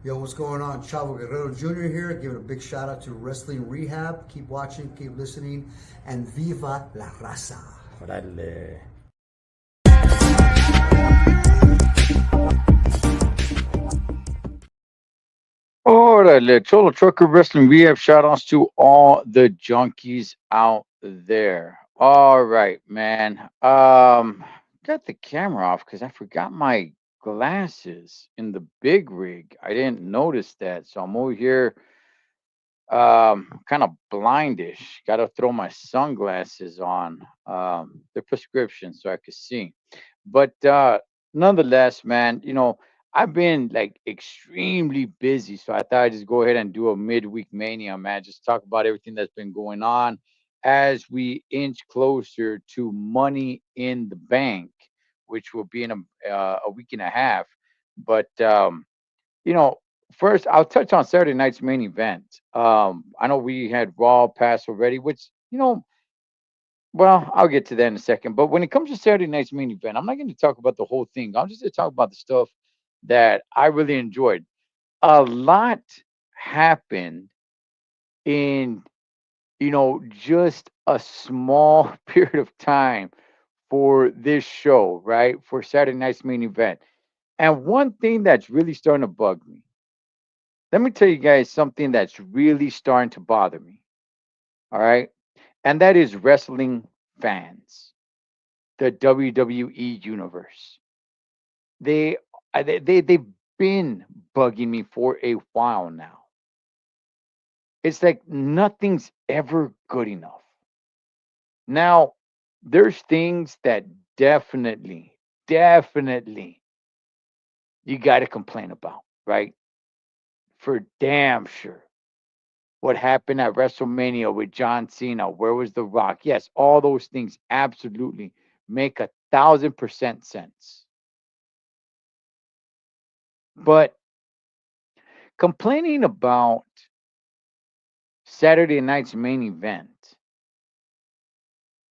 Yo, what's going on? Chavo Guerrero Jr. here, giving a big shout out to Wrestling Rehab. Keep watching, keep listening, and Viva la Raza. Órale. Órale, Cholo Trucker Wrestling Rehab. Shout outs to all the junkies out there. All right, man. Got the camera off because I forgot my glasses in the big rig. I didn't notice that. So I'm over here kind of blindish. Gotta throw my sunglasses on. They're prescription so I could see. But nonetheless, man, I've been like extremely busy, so I thought I'd just go ahead and do a midweek mania, man. Just talk about everything that's been going on as we inch closer to Money in the Bank, which will be in a week and a half. But you know, first I'll touch on Saturday night's main event. I know we had Raw pass already, which well, I'll get to that in a second. But when it comes to Saturday night's main event, I'm not going to talk about the whole thing. I'm just going to talk about the stuff that I really enjoyed. A lot happened in, just a small period of time for this show, right? For Saturday night's main event. And one thing that's really starting to bug me, let me tell you guys something that's really starting to bother me. All right. And that is wrestling fans, the WWE universe. They they've been bugging me for a while now. It's like nothing's ever good enough. Now, there's things that definitely you got to complain about, right? For damn sure. What happened at WrestleMania with John Cena? Where was The Rock? Yes, all those things absolutely make 1,000% sense. But complaining about Saturday night's main event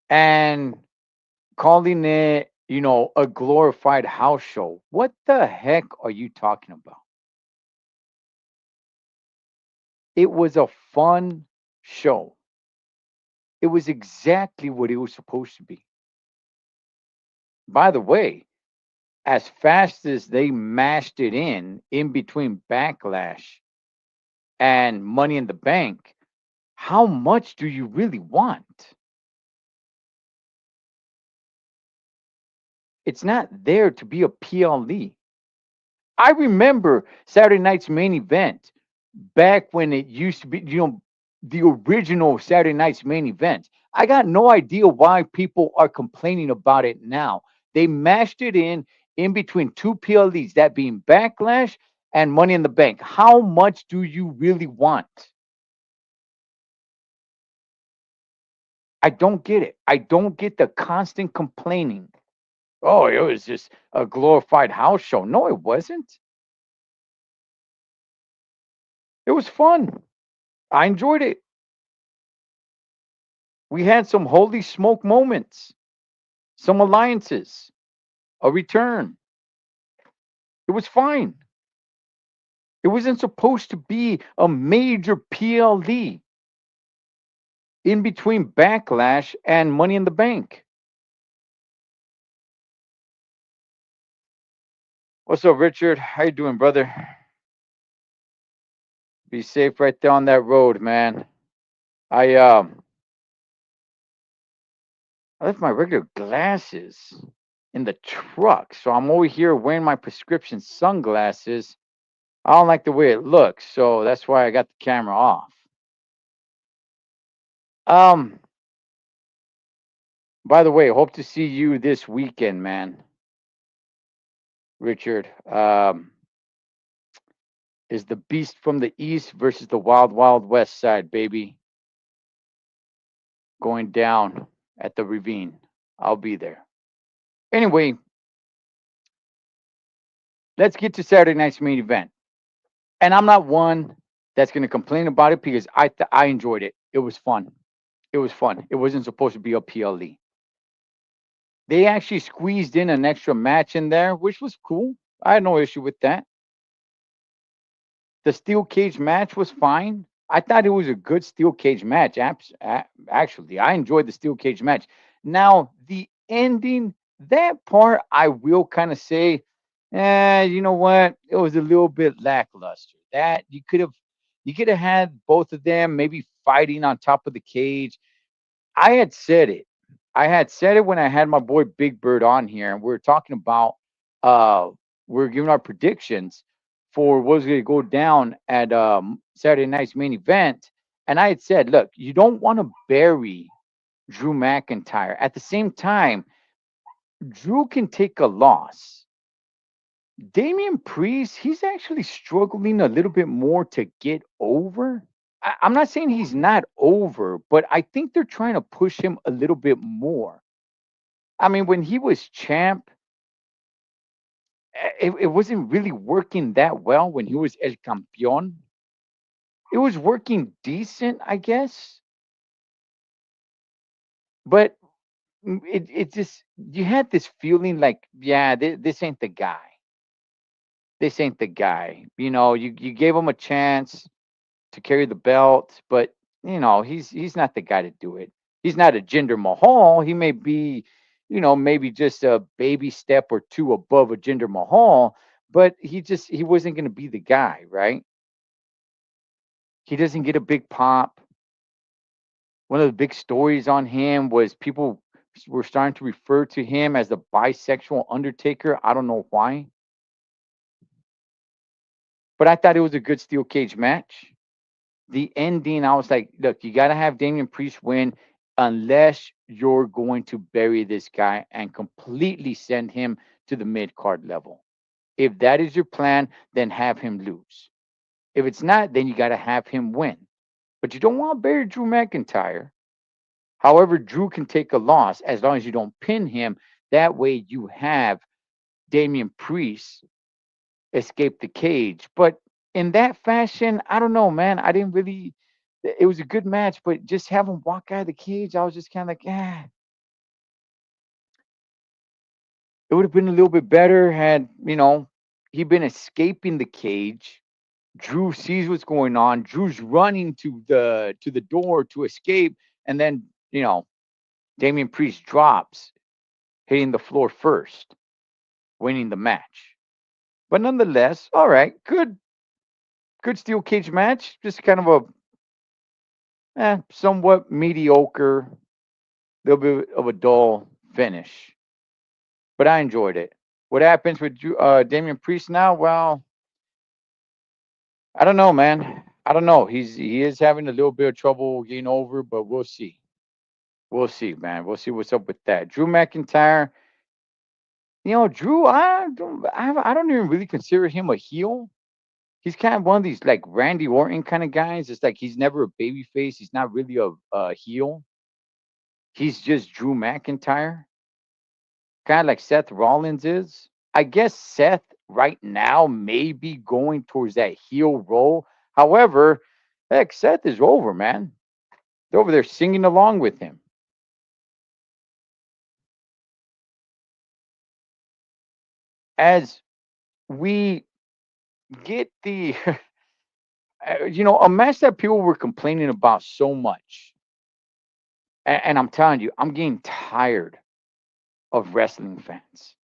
and calling it, a glorified house show. What the heck are you talking about? It was a fun show. It was exactly what it was supposed to be. By the way, as fast as they mashed it in between Backlash and Money in the Bank, how much do you really want? It's not there to be a PLE. I remember Saturday night's main event back when it used to be, the original Saturday night's main event. I got no idea why people are complaining about it now. They mashed it in between two PLEs, that being Backlash and Money in the Bank. How much do you really want? I don't get it. I don't get the constant complaining. Oh, it was just a glorified house show. No, it wasn't. It was fun. I enjoyed it. We had some holy smoke moments, some alliances, a return. It was fine. It wasn't supposed to be a major PLD in between Backlash and Money in the Bank. What's up, Richard? How you doing, brother? Be safe right there on that road, man. I left my regular glasses in the truck, so I'm over here wearing my prescription sunglasses. I don't like the way it looks, so that's why I got the camera off. Um, by the way, hope to see you this weekend, man. Richard, is the Beast from the East versus the Wild Wild West side, baby, going down at the Ravine. I'll be there. Anyway, let's get to Saturday night's main event. And I'm not one that's going to complain about it because I enjoyed it. It was fun. It was fun. It wasn't supposed to be a PLE. They actually squeezed in an extra match in there, which was cool. I had no issue with that. The steel cage match was fine. I thought it was a good steel cage match. Actually, I enjoyed the steel cage match. Now, the ending, that part, I will kind of say, you know what? It was a little bit lackluster. That you could have had both of them maybe fighting on top of the cage. I had said it. I had said it when I had my boy Big Bird on here, and we were talking about uh we are giving our predictions for what was going to go down at Saturday night's main event. And I had said, look, you don't want to bury Drew McIntyre. At the same time, Drew can take a loss. Damian Priest, he's actually struggling a little bit more to get over. I'm not saying he's not over, but I think they're trying to push him a little bit more. I mean, when he was champ, it wasn't really working that well when he was El Campeón. It was working decent, I guess, but it just, you had this feeling like, yeah, this ain't the guy. This ain't the guy. You gave him a chance to carry the belt, but he's not the guy to do it. He's not a Jinder Mahal. He may be, maybe just a baby step or two above a Jinder Mahal, but he wasn't going to be the guy, right? He doesn't get a big pop. One of the big stories on him was people were starting to refer to him as the bisexual Undertaker. I don't know why, but I thought it was a good steel cage match. The ending, I was like, look, you got to have Damian Priest win unless you're going to bury this guy and completely send him to the mid card level. If that is your plan, then have him lose. If it's not, then you got to have him win. But you don't want to bury Drew McIntyre. However, Drew can take a loss as long as you don't pin him. That way, you have Damian Priest escape the cage. But in that fashion, I don't know, man. I didn't really. It was a good match, but just have him walk out of the cage, I was just kind of like, it would have been a little bit better had he been escaping the cage. Drew sees what's going on. Drew's running to the door to escape, and then Damian Priest drops, hitting the floor first, winning the match. But nonetheless, all right, good steel cage match. Just kind of a somewhat mediocre, little bit of a dull finish. But I enjoyed it. What happens with Damian Priest now? Well, I don't know, man. I don't know. He is having a little bit of trouble getting over, but we'll see. We'll see, man. We'll see what's up with that. Drew McIntyre. Drew. I don't even really consider him a heel. He's kind of one of these like Randy Orton kind of guys. It's like he's never a baby face. He's not really a heel. He's just Drew McIntyre, kind of like Seth Rollins is. I guess Seth right now may be going towards that heel role. However, heck, Seth is over, man. They're over there singing along with him. As we get the, a match that people were complaining about so much. And I'm telling you, I'm getting tired of wrestling fans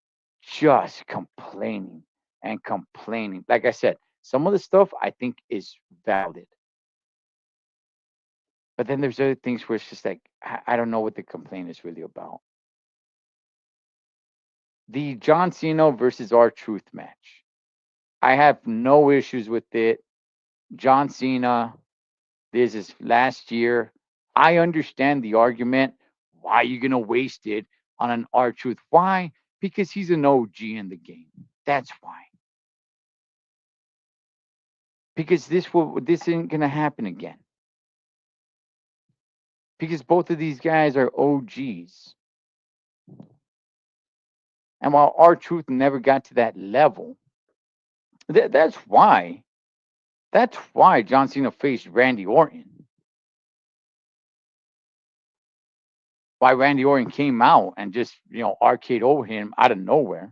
just complaining and complaining. Like I said, some of the stuff I think is valid. But then there's other things where it's just like, I don't know what the complaint is really about. The John Cena versus R Truth match. I have no issues with it. John Cena, this is last year. I understand the argument. Why are you going to waste it on an R Truth? Why? Because he's an OG in the game. That's why. Because this isn't going to happen again. Because both of these guys are OGs. And while R Truth never got to that level, that's why. That's why John Cena faced Randy Orton. Why Randy Orton came out and just, RKO him out of nowhere.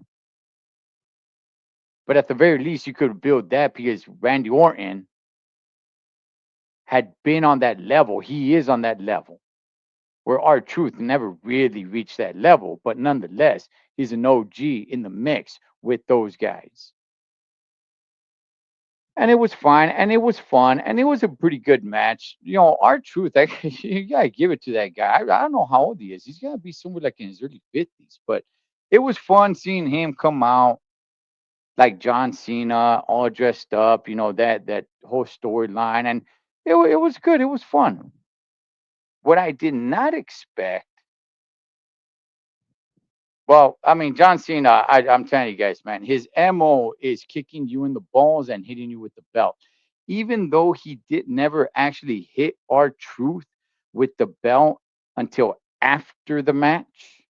But at the very least, you could build that because Randy Orton had been on that level. He is on that level where our truth never really reached that level, but nonetheless, he's an OG in the mix with those guys. And it was fine, and it was fun, and it was a pretty good match. Our truth, you gotta give it to that guy. I don't know how old he is. He's gotta be somewhere like in his early 50s, but it was fun seeing him come out like John Cena, all dressed up. That whole storyline, and it was good. It was fun. What I did not expect. Well, I mean, John Cena, I'm telling you guys, man, his MO is kicking you in the balls and hitting you with the belt. Even though he did never actually hit our truth with the belt until after the match,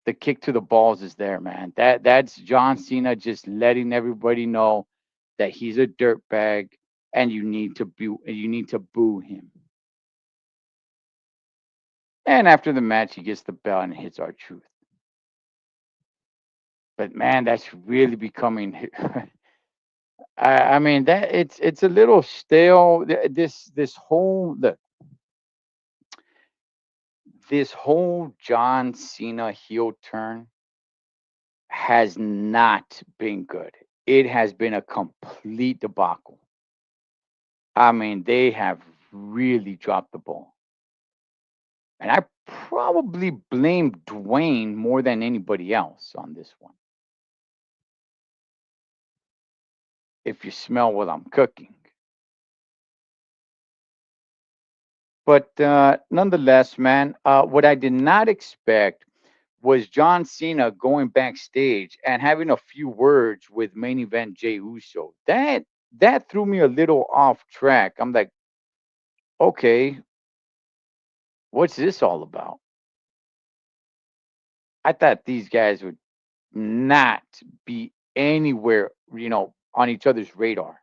the kick to the balls is there, man. That's John Cena just letting everybody know that he's a dirtbag and you need to boo him. And after the match, he gets the belt and hits our truth. But man, that's really becoming. I mean that it's a little stale. This whole John Cena heel turn has not been good. It has been a complete debacle. I mean, they have really dropped the ball. And I probably blame Dwayne more than anybody else on this one. If you smell what I'm cooking. But nonetheless, man, what I did not expect was John Cena going backstage and having a few words with main event Jey Uso. That threw me a little off track. I'm like, okay, what's this all about? I thought these guys would not be anywhere, on each other's radar.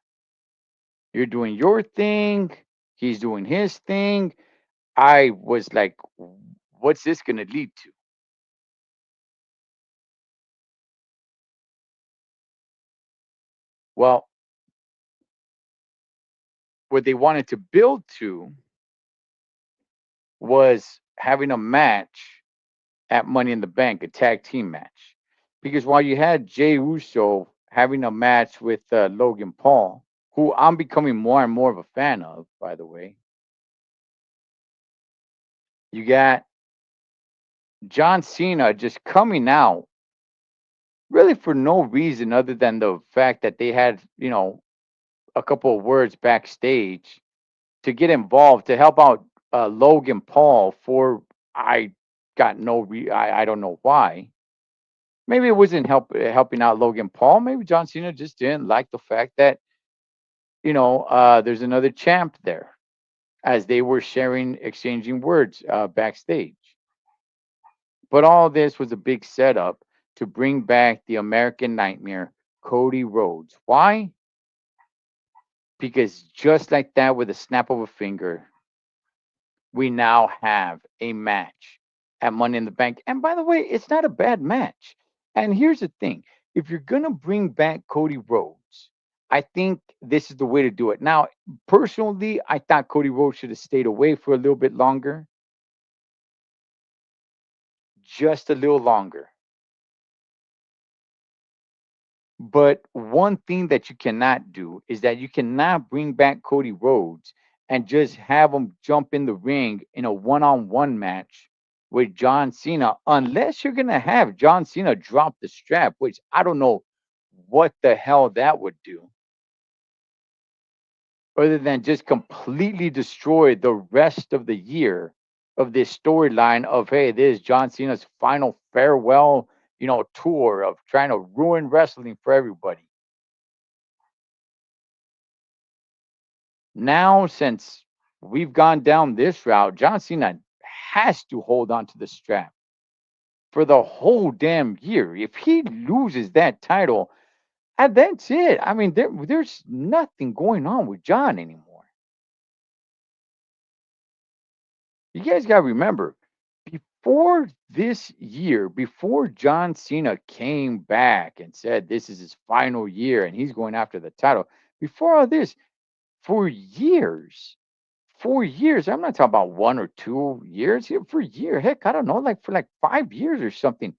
You're doing your thing, he's doing his thing. I was like, what's this going to lead to? Well, what they wanted to build to was having a match at Money in the Bank, a tag team match. Because while you had Jey Uso having a match with Logan Paul, who I'm becoming more and more of a fan of, by the way, you got John Cena just coming out really for no reason other than the fact that they had, a couple of words backstage to get involved to help out Logan Paul for I I don't know why. Maybe it wasn't helping out Logan Paul. Maybe John Cena just didn't like the fact that there's another champ there as they were exchanging words backstage. But all this was a big setup to bring back the American Nightmare, Cody Rhodes. Why? Because just like that, with a snap of a finger, we now have a match at Money in the Bank. And by the way, it's not a bad match. And here's the thing, if you're going to bring back Cody Rhodes, I think this is the way to do it. Now, personally, I thought Cody Rhodes should have stayed away for a little bit longer, just a little longer. But one thing that you cannot do is that you cannot bring back Cody Rhodes and just have him jump in the ring in a one-on-one match with John Cena, unless you're gonna have John Cena drop the strap, which I don't know what the hell that would do, other than just completely destroy the rest of the year of this storyline of, hey, this is John Cena's final farewell, tour of trying to ruin wrestling for everybody. Now, since we've gone down this route, John Cena has to hold on to the strap for the whole damn year. If he loses that title, that's it. I mean, there's nothing going on with John anymore. You guys got to remember, For this year, before John Cena came back and said this is his final year and he's going after the title, before all this, for years, 4 years, I'm not talking about 1 or 2 years, yeah, for a year, heck, I don't know, like for like 5 years or something,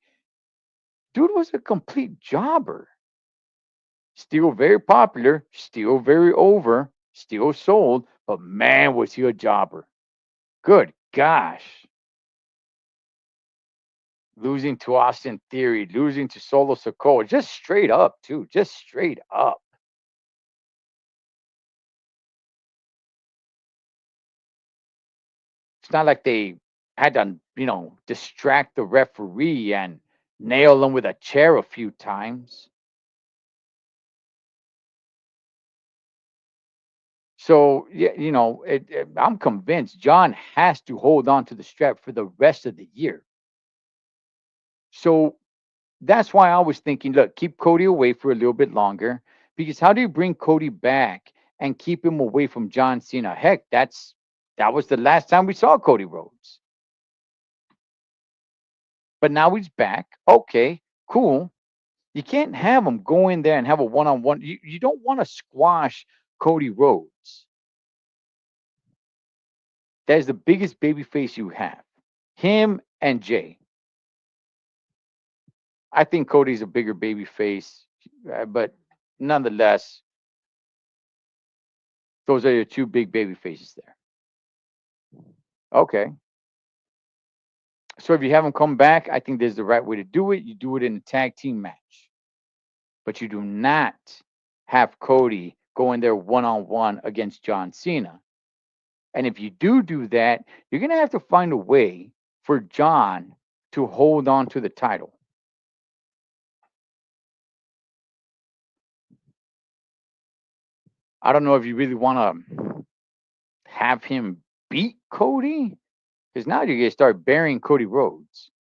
dude was a complete jobber. Still very popular, still very over, still sold, but man, was he a jobber. Good gosh. Losing to Austin Theory, losing to Solo Sokoa, just straight up, too, just straight up. It's not like they had to, distract the referee and nail him with a chair a few times. So, yeah, I'm convinced John has to hold on to the strap for the rest of the year. So that's why I was thinking, look, keep Cody away for a little bit longer because how do you bring Cody back and keep him away from John Cena? Heck, that was the last time we saw Cody Rhodes. But now he's back. Okay, cool. You can't have him go in there and have a one-on-one. You don't want to squash Cody Rhodes. That is the biggest baby face you have. Him and Jay. I think Cody's a bigger baby face, but nonetheless, those are your two big baby faces there. Okay. So if you have him come back, I think there's the right way to do it. You do it in a tag team match, but you do not have Cody go in there one on one against John Cena. And if you do that, you're going to have to find a way for John to hold on to the title. I don't know if you really want to have him beat Cody because now you're going to start burying Cody Rhodes.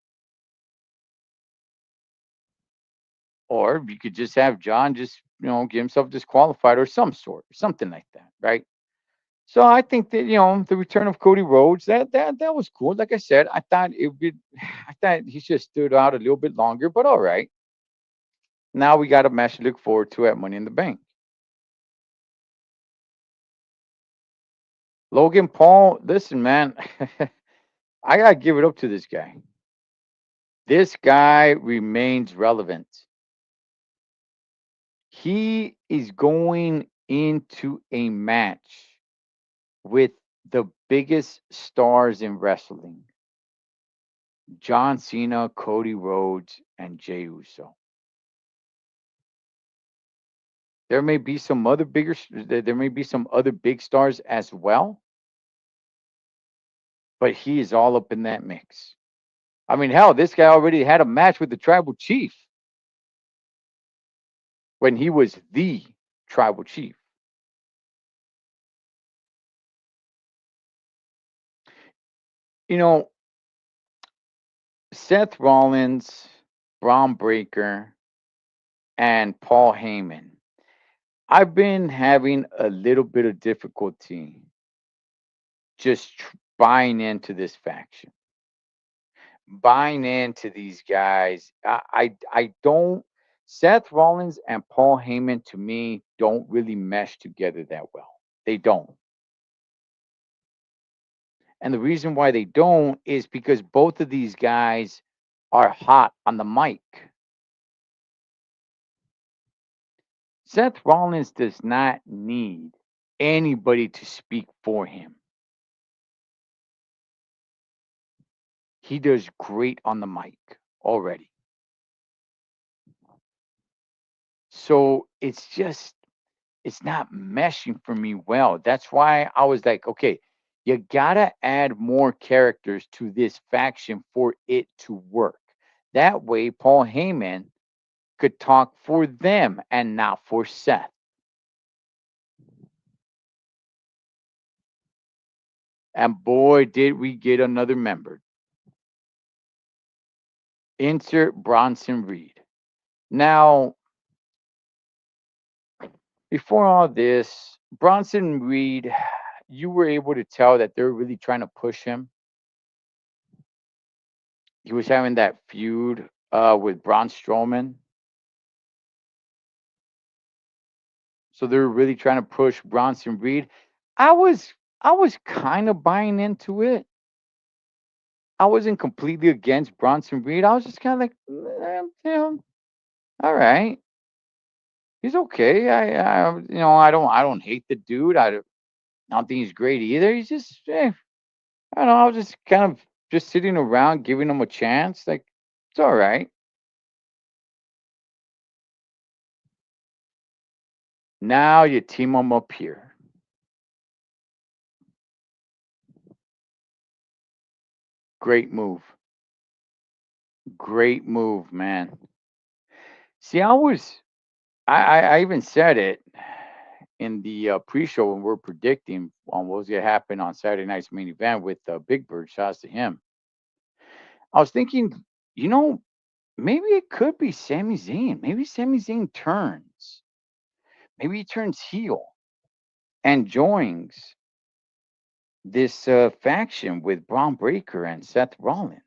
Or you could just have John just, get himself disqualified or some sort, something like that, right? So I think that the return of Cody Rhodes that was cool. Like I said, I thought it would. I thought he should have stood out a little bit longer, but all right. Now we got a match to look forward to at Money in the Bank. Logan Paul, listen, man, I gotta give it up to this guy. This guy remains relevant. He is going into a match with the biggest stars in wrestling. John Cena, Cody Rhodes, and Jey Uso. There may be some other there may be some other big stars as well, but he is all up in that mix. I mean, hell, this guy already had a match with the tribal chief when he was the tribal chief. You know, Seth Rollins, Braun Breaker, and Paul Heyman. I've been having a little bit of difficulty just buying into this faction, buying into these guys. I don't. Seth Rollins and Paul Heyman to me don't really mesh together that well. They don't. And the reason why they don't is because both of these guys are hot on the mic. Seth Rollins does not need anybody to speak for him. He does great on the mic already. So it's not meshing for me well. That's why I was like, okay, you gotta add more characters to this faction for it to work. That way, Paul Heyman could talk for them and not for Seth. And boy, did we get another member. Insert Bronson Reed. Now, before all this, Bronson Reed, you were able to tell that they're really trying to push him. he was having that feud with Braun Strowman. So they were really trying to push Bronson Reed. I was I was kind of buying into it. I wasn't completely against Bronson Reed. I was just kind of like, all right, he's okay. I don't hate the dude. I don't think he's great either. He's just, I don't know. I was just kind of just sitting around, giving him a chance. Like, it's all right. Now you team him up here. Great move. Great move, man. See, I even said it in the pre-show when we're predicting on what was going to happen on Saturday night's main event with Big Bird. Shouts to him. I was thinking, you know, maybe it could be Sami Zayn. Maybe Sami Zayn turns. Maybe he turns heel and joins this faction with Braun Breaker and Seth Rollins.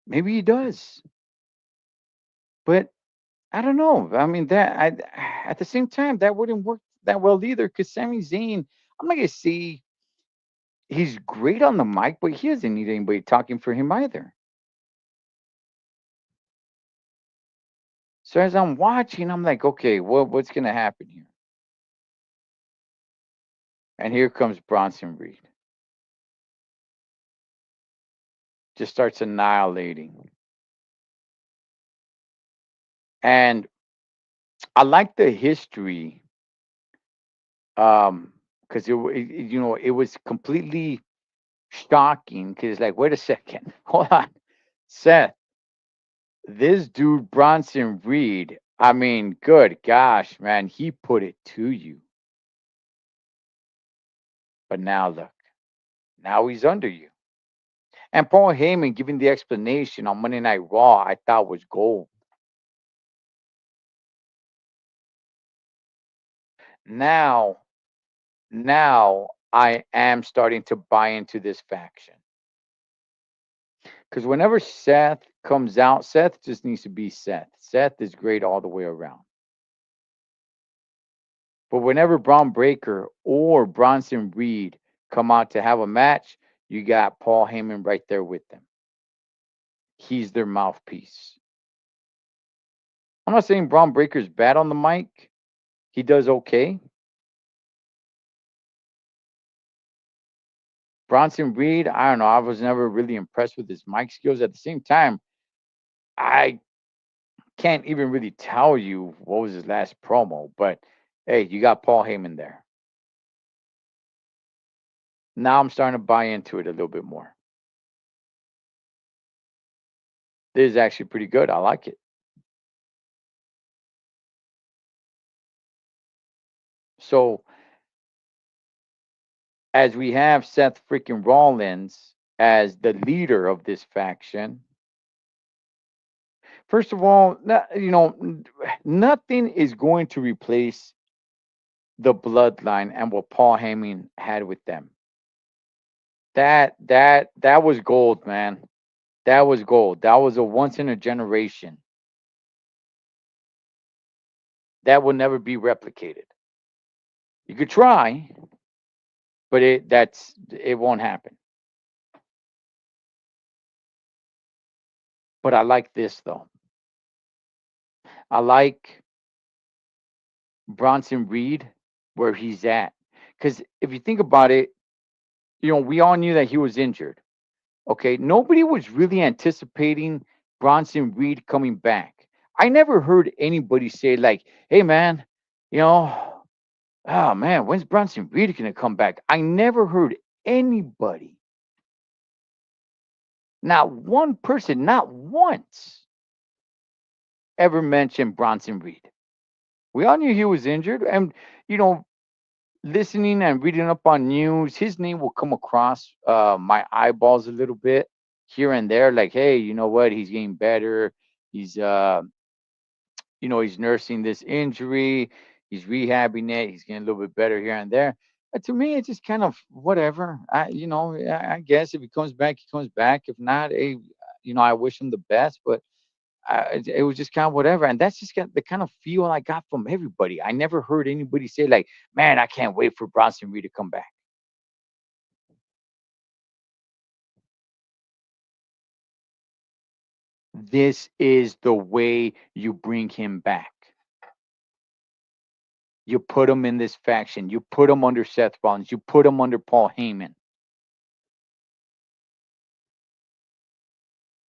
Maybe he does, but I don't know. I mean, at the same time that wouldn't work that well either because Sami Zayn, I'm not gonna say he's great on the mic, but he doesn't need anybody talking for him either. So as I'm watching, I'm like, okay, what's gonna happen here? And here comes Bronson Reed, just starts annihilating, and I like the history, because it was completely shocking. Because like, wait a second, hold on, Seth, this dude Bronson Reed. I mean, good gosh, man, he put it to you. But now look, now he's under you. And Paul Heyman giving the explanation on Monday Night Raw, I thought was gold. Now, now I am starting to buy into this faction. Because whenever Seth comes out, Seth just needs to be Seth. Seth is great all the way around. But whenever Braun Breaker or Bronson Reed come out to have a match, you got Paul Heyman right there with them. He's their mouthpiece. I'm not saying Braun Breaker's bad on the mic. He does okay. Bronson Reed, I don't know. I was never really impressed with his mic skills. At the same time, I can't even really tell you what was his last promo, but hey, you got Paul Heyman there. Now I'm starting to buy into it a little bit more. This is actually pretty good. I like it. So as we have Seth freaking Rollins as the leader of this faction, first of all, nothing is going to replace the bloodline and what Paul Heyman had with them. That was gold, man. That was gold. That was a once in a generation. That will never be replicated. You could try, but it won't happen. But I like this though. I like Bronson Reed where he's at. Because if you think about it, we all knew that he was injured. Okay. Nobody was really anticipating Bronson Reed coming back. I never heard anybody say, like, hey, man, you know, oh, man, when's Bronson Reed going to come back? I never heard anybody, not one person, not once, ever mention Bronson Reed. We all knew he was injured. And, you know, listening and reading up on news, his name will come across my eyeballs a little bit here and there. Like, hey, you know what? He's getting better. He's, he's nursing this injury. He's rehabbing it. He's getting a little bit better here and there. But to me, it's just kind of whatever. I guess if he comes back, he comes back. If not, hey, I wish him the best, but it was just kind of whatever. And that's just the kind of feel I got from everybody. I never heard anybody say like, "Man, I can't wait for Bronson Reed to come back." This is the way you bring him back. You put him in this faction. You put him under Seth Rollins. You put him under Paul Heyman.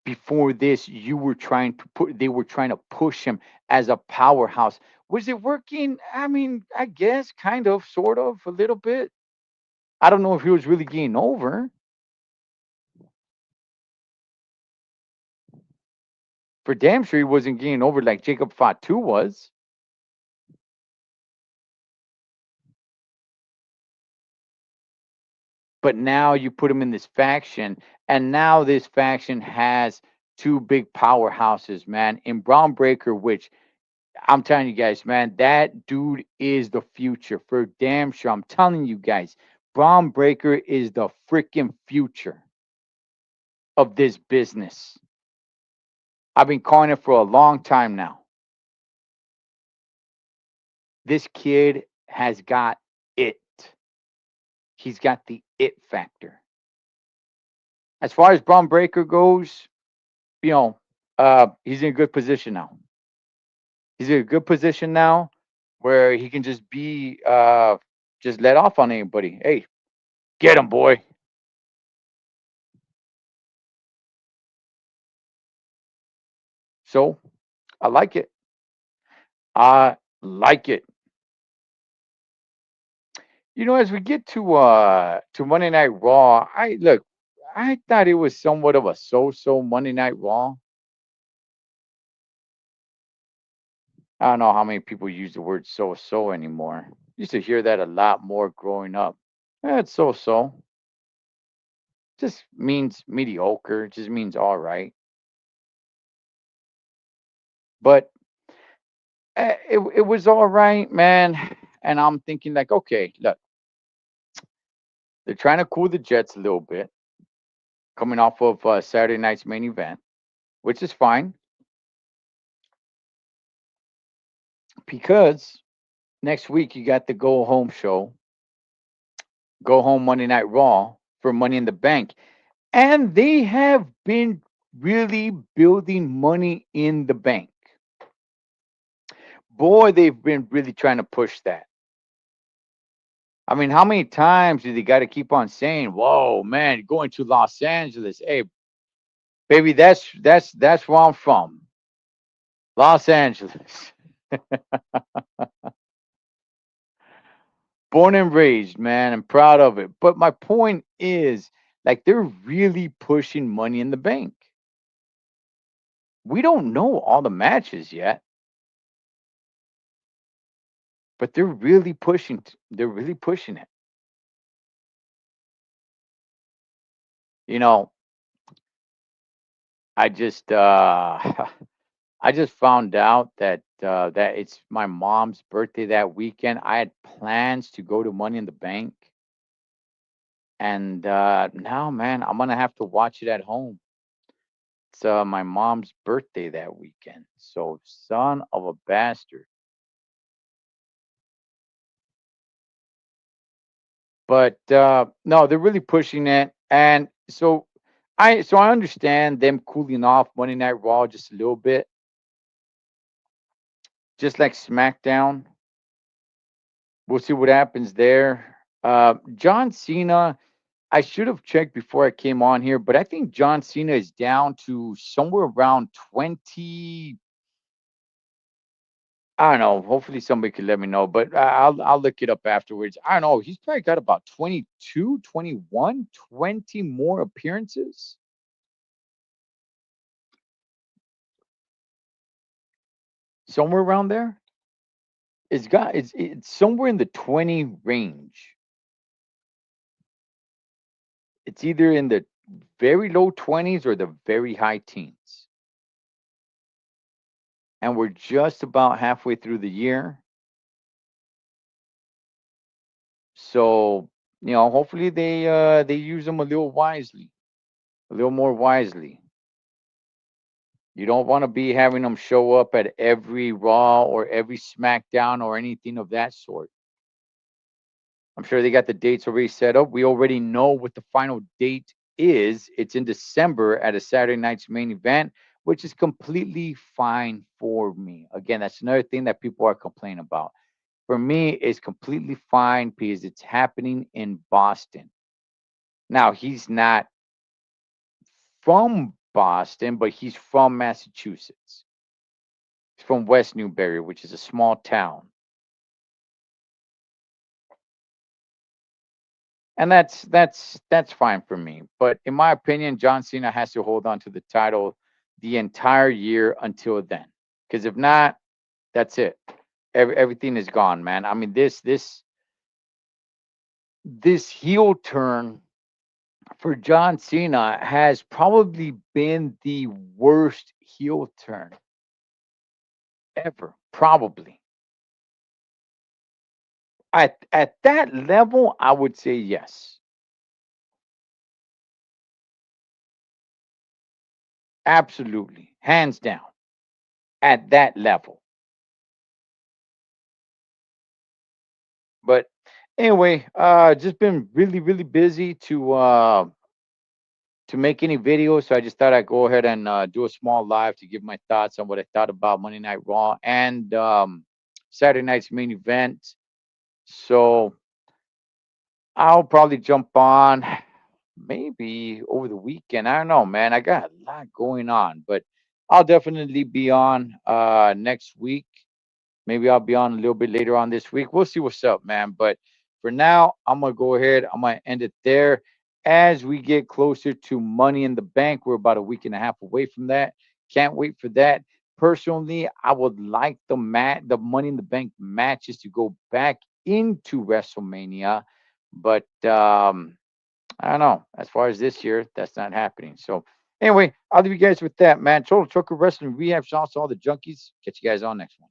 Before this, they were trying to push him as a powerhouse. Was it working? I mean, I guess kind of, sort of, a little bit. I don't know if he was really getting over. For damn sure, he wasn't getting over like Jacob Fatu was. But now you put him in this faction, and now this faction has two big powerhouses, man. In Braun Breaker, which I'm telling you guys, man, that dude is the future for damn sure. I'm telling you guys, Braun Breaker is the freaking future of this business. I've been calling it for a long time now. This kid has got it. He's got the it factor. As far as Braun Breaker goes, you know, he's in a good position now. He's in a good position now where he can just let off on anybody. Hey, get him, boy. So I like it. I like it. As we get to Monday Night Raw, I thought it was somewhat of a so-so Monday Night Raw. I don't know how many people use the word so-so anymore. Used to hear that a lot more growing up. It's so-so. Just means mediocre. Just means all right. But it was all right, man. And I'm thinking like, okay, look, they're trying to cool the Jets a little bit, coming off of Saturday night's main event, which is fine because next week you got the go home show, go home Monday Night Raw for Money in the Bank, and they have been really building Money in the Bank. Boy, they've been really trying to push that. I mean, how many times do they got to keep on saying, "Whoa, man, going to Los Angeles? Hey, baby, that's where I'm from, Los Angeles, born and raised, man. I'm proud of it." But my point is, like, they're really pushing Money in the Bank. We don't know all the matches yet, but they're really pushing. They're really pushing it. You know, I just I just found out that it's my mom's birthday that weekend. I had plans to go to Money in the Bank, and now, man, I'm gonna have to watch it at home. It's my mom's birthday that weekend, so son of a bastard. But no, they're really pushing it, and so I understand them cooling off Monday Night Raw just a little bit, just like SmackDown. We'll see what happens there. John Cena, I should have checked before I came on here, but I think John Cena is down to somewhere around 20. I don't know. Hopefully somebody could let me know, but I'll look it up afterwards. I don't know. He's probably got about 22, 21, 20 more appearances. Somewhere around there. It's somewhere in the 20 range. It's either in the very low 20s or the very high teens. And we're just about halfway through the year. So, hopefully they use them a little wisely, a little more wisely. You don't want to be having them show up at every Raw or every SmackDown or anything of that sort. I'm sure they got the dates already set up. We already know what the final date is. It's in December at a Saturday night's main event, which is completely fine for me. Again, that's another thing that people are complaining about. For me, it's completely fine because it's happening in Boston. Now, he's not from Boston, but he's from Massachusetts. He's from West Newbury, which is a small town. And that's fine for me. But in my opinion, John Cena has to hold on to the title the entire year until then. Because if not, that's it. Everything is gone, man. I mean, this heel turn for John Cena has probably been the worst heel turn ever. Probably. At that level, I would say yes. Absolutely. Hands down. At that level. But anyway, just been really, really busy to make any videos. So I just thought I'd go ahead and do a small live to give my thoughts on what I thought about Monday Night Raw and Saturday night's main event. So I'll probably jump on maybe over the weekend. I don't know, man. I got a lot going on, but I'll definitely be on next week. Maybe I'll be on a little bit later on this week. We'll see what's up, man. But for now, I'm gonna go ahead. I'm gonna end it there. As we get closer to Money in the Bank, we're about a week and a half away from that. Can't wait for that. Personally, I would like the Money in the Bank matches to go back into WrestleMania, but I don't know. As far as this year, that's not happening. So anyway, I'll leave you guys with that, man. Total Trucker Wrestling Rehab. Shouts to all the junkies. Catch you guys on next one.